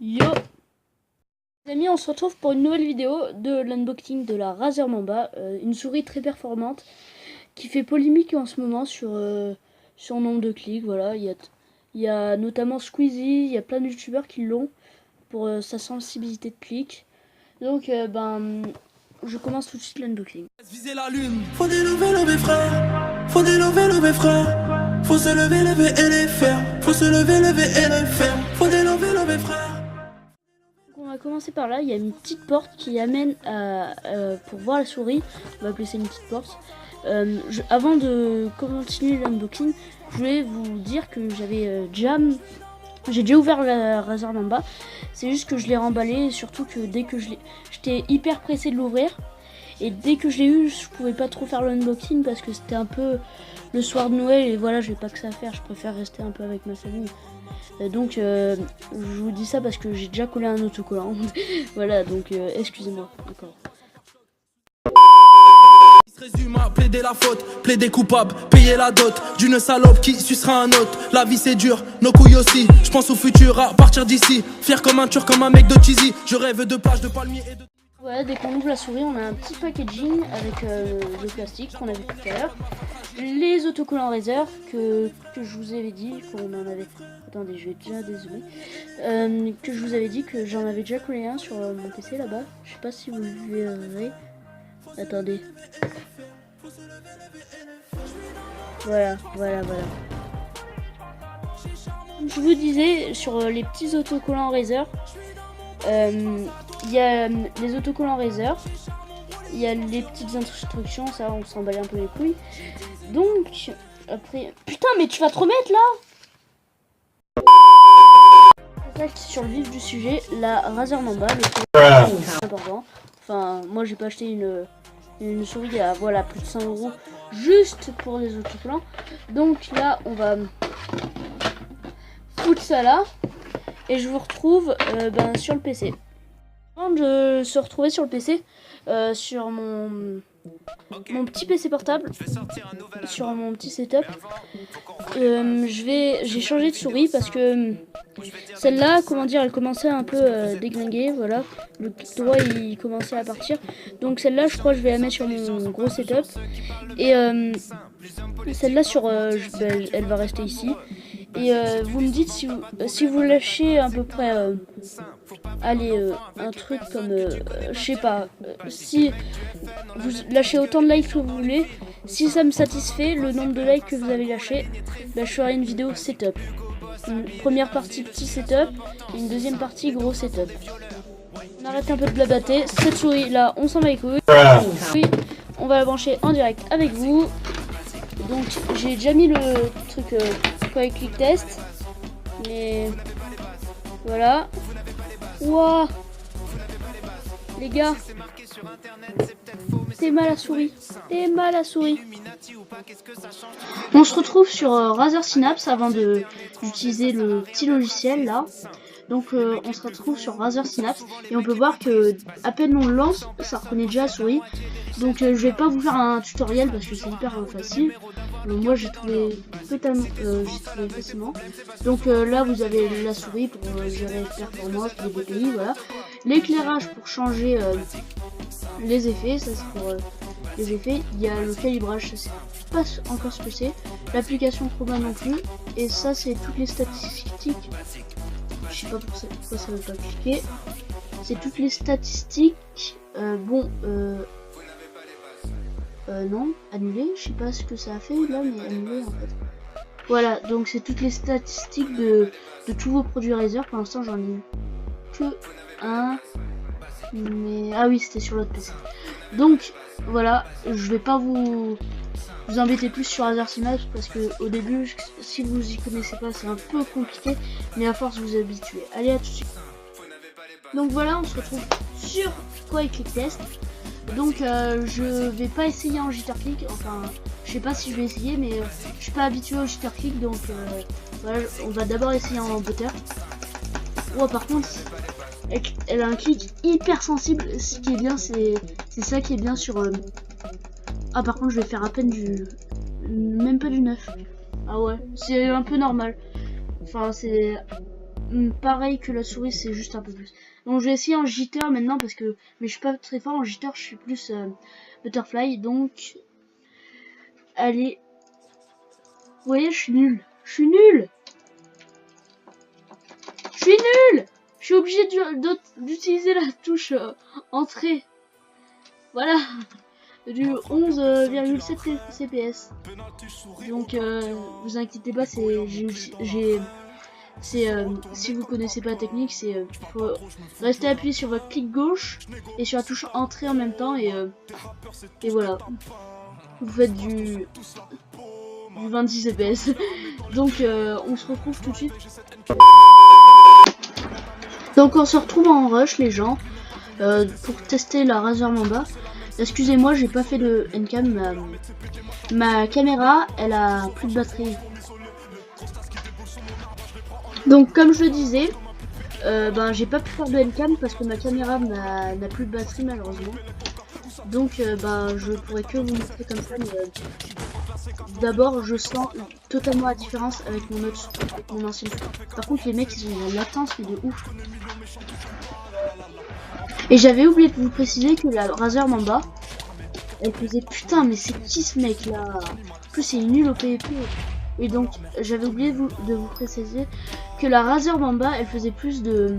Yo les amis, on se retrouve pour une nouvelle vidéo de l'unboxing de la Razer Mamba, une souris très performante qui fait polémique en ce moment sur nombre de clics. Voilà, il y a notamment Squeezie, il y a plein de youtubeurs qui l'ont pour sa sensibilité de clic. Donc je commence tout de suite l'unboxing. Viser la lune, faut lever frère, faut lever frère, faut se lever et les faire, faut se lever et les faire, faut lever frère. On va commencer par là, il y a une petite porte qui amène à, pour voir la souris, on va appeler ça une petite porte. Avant de continuer l'unboxing, je voulais vous dire que j'ai déjà ouvert la Razer Mamba. C'est juste que je l'ai remballé, et surtout que dès que j'étais hyper pressé de l'ouvrir. Et dès que je l'ai eu, je pouvais pas trop faire l'unboxing parce que c'était un peu le soir de Noël et voilà, j'ai pas que ça à faire, je préfère rester un peu avec ma famille. Donc je vous dis ça parce que j'ai déjà collé un autocollant. Voilà, donc excusez-moi encore. Il se résume à plaider la faute, plaider coupable, payer la dot d'une salope qui sucera un autre. La vie c'est dur, nos couilles aussi. Je pense au futur à partir d'ici. Fier comme un turc, comme un mec de cheesy. Je rêve de plages, de palmiers et de... Voilà, dès qu'on ouvre la souris, on a un petit packaging avec le plastique qu'on a vu tout à l'heure. Les autocollants Razer que je vous avais dit qu'on en avait... Attendez, je vais déjà dézoomer. Que je vous avais dit que j'en avais déjà collé un sur mon PC là-bas. Je sais pas si vous le verrez. Attendez. Voilà. Je vous disais, sur les petits autocollants Razer, il y a les autocollants Razer, il y a les petites instructions, ça on s'en bat un peu les couilles. Donc, après... Putain, mais tu vas te remettre là! Sur le vif du sujet, la Razer Mamba, c'est important. Enfin, moi j'ai pas acheté une souris à voilà, plus de 100 € juste pour les autocollants. Donc là, on va foutre ça là et je vous retrouve sur le PC. Avant de se retrouver sur le PC, sur mon petit PC portable, sur mon petit setup, j'ai changé de souris parce que celle-là, comment dire, elle commençait un peu déglinguer, voilà, le clic droit il commençait à partir. Donc celle-là, je crois que je vais la mettre sur mon gros setup et celle-là elle va rester ici. Et vous me dites si vous lâchez à peu près un truc comme je sais pas, si vous lâchez autant de likes que vous voulez, si ça me satisfait le nombre de likes que vous avez lâché, je ferai une vidéo setup, une première partie petit setup et une deuxième partie gros setup. On arrête un peu de blablater. Cette souris là, on s'en bat les couilles. Oui, on va la brancher en direct avec vous. Donc j'ai déjà mis le truc avec click test, mais voilà. Wouah, les gars, t'es mal à souris, On se retrouve sur Razer Synapse avant d'utiliser le petit logiciel là. Donc on se retrouve sur Razer Synapse et on peut voir que à peine on le lance, ça reconnaît déjà la souris. Donc je vais pas vous faire un tutoriel parce que c'est hyper facile. Moi j'ai trouvé facilement. Donc là vous avez la souris pour gérer les performances, les DPI, voilà. L'éclairage pour changer les effets, ça c'est pour les effets. Il y a le calibrage, ça c'est pas encore ce que c'est. L'application Chroma non plus. Et ça c'est toutes les statistiques. Je sais pas pourquoi ça veut pas cliquer. C'est toutes les statistiques. Non, annulé. Je sais pas ce que ça a fait là, mais annulé en fait. Voilà, donc c'est toutes les statistiques de tous vos produits Razer. Pour l'instant, j'en ai que un. Mais ah oui, c'était sur l'autre PC. Donc voilà, je vais pas vous embêter plus sur Razer Synapse parce que au début, si vous y connaissez pas, c'est un peu compliqué, mais à force vous habituez. Allez, à tout de suite. Donc voilà, on se retrouve sur Quick Click Test. Donc je vais pas essayer en jitter click, enfin je sais pas si je vais essayer, mais je suis pas habitué au jitter click, donc voilà, on va d'abord essayer en butter. Oh, par contre elle a un clic hyper sensible. Ce qui est bien, c'est ça qui est bien sur ah, par contre je vais faire à peine même pas du 9. Ah ouais, c'est un peu normal, enfin c'est pareil que la souris, c'est juste un peu plus. Donc je vais essayer en jitter maintenant parce que, mais je suis pas très fort en jitter, je suis plus butterfly. Donc allez, vous voyez, je suis nul, je suis nul, je suis nul. Je suis obligé d'utiliser la touche entrée. Voilà, du 11,7 CPS. Donc vous inquiétez pas, si vous connaissez pas la technique, c'est faut rester appuyé sur votre clic gauche et sur la touche entrée en même temps et voilà. Vous faites du 26 CPS. Donc on se retrouve tout de suite. Donc on se retrouve en rush les gens pour tester la Razer Mamba. Excusez-moi, j'ai pas fait de Ncam, ma caméra elle a plus de batterie. Donc comme je le disais, j'ai pas pu faire de Ncam parce que ma caméra n'a plus de batterie malheureusement. Donc je pourrais que vous montrer comme ça, mais d'abord je sens totalement la différence avec mon ancien. Par contre les mecs ils ont une latence mais de ouf. Et j'avais oublié de vous préciser que la Razer Mamba, elle faisait putain mais c'est qui ce mec là? En plus c'est nul au PvP. Et donc j'avais oublié de vous préciser que la Razer Mamba elle faisait plus de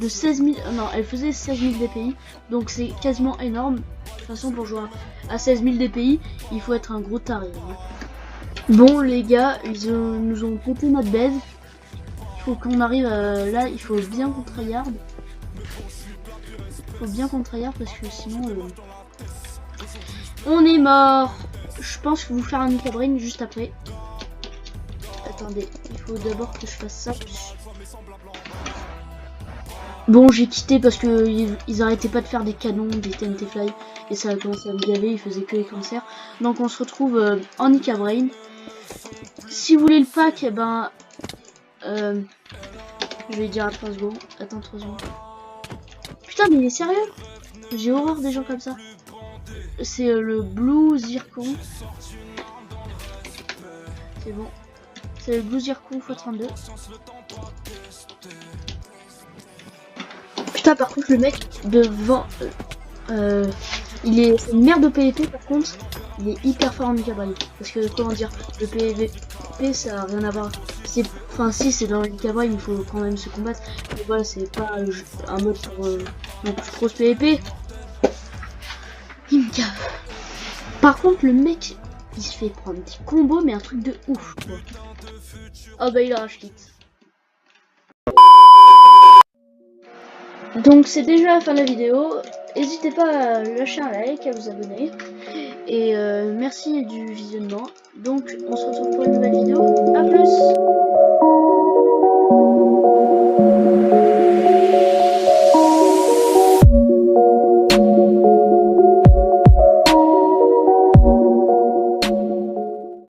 16 000, non elle faisait 16 000 DPI, donc c'est quasiment énorme. De toute façon pour jouer à 16 000 DPI il faut être un gros taré. Bon les gars, ils nous ont pété notre base. Il faut qu'on arrive là, il faut bien qu'on tryhard. Faut bien qu'on tryhard parce que sinon on est mort. Je pense que vous faire un Nika Brain juste après. Attendez, il faut d'abord que je fasse ça. Bon, j'ai quitté parce que ils arrêtaient pas de faire des canons, des TNT Fly, et ça a commencé à me gaver, ils faisaient que les cancers. Donc on se retrouve en Nika Brain. Si vous voulez le pack, je vais dire à 3 secondes. Attends 3 secondes. Putain, mais il est sérieux? J'ai horreur des gens comme ça. C'est le Blue Zircon. C'est bon. C'est le Blue Zircon x32. Putain, par contre, le mec devant. C'est une merde de PvP, par contre. Il est hyper fort en Nika Brain. Parce que, comment dire, le PvP ça a rien à voir. Enfin, si c'est dans le Nika Brain, il faut quand même se combattre. Mais voilà, c'est pas un mode pour trop PvP. Il me cave. Par contre, le mec, il se fait prendre des combos, mais un truc de ouf, quoi. Oh bah, il a rage quitte. Donc, c'est déjà la fin de la vidéo. N'hésitez pas à lâcher un like, à vous abonner. Et merci du visionnement. Donc, on se retrouve pour une nouvelle vidéo. A plus!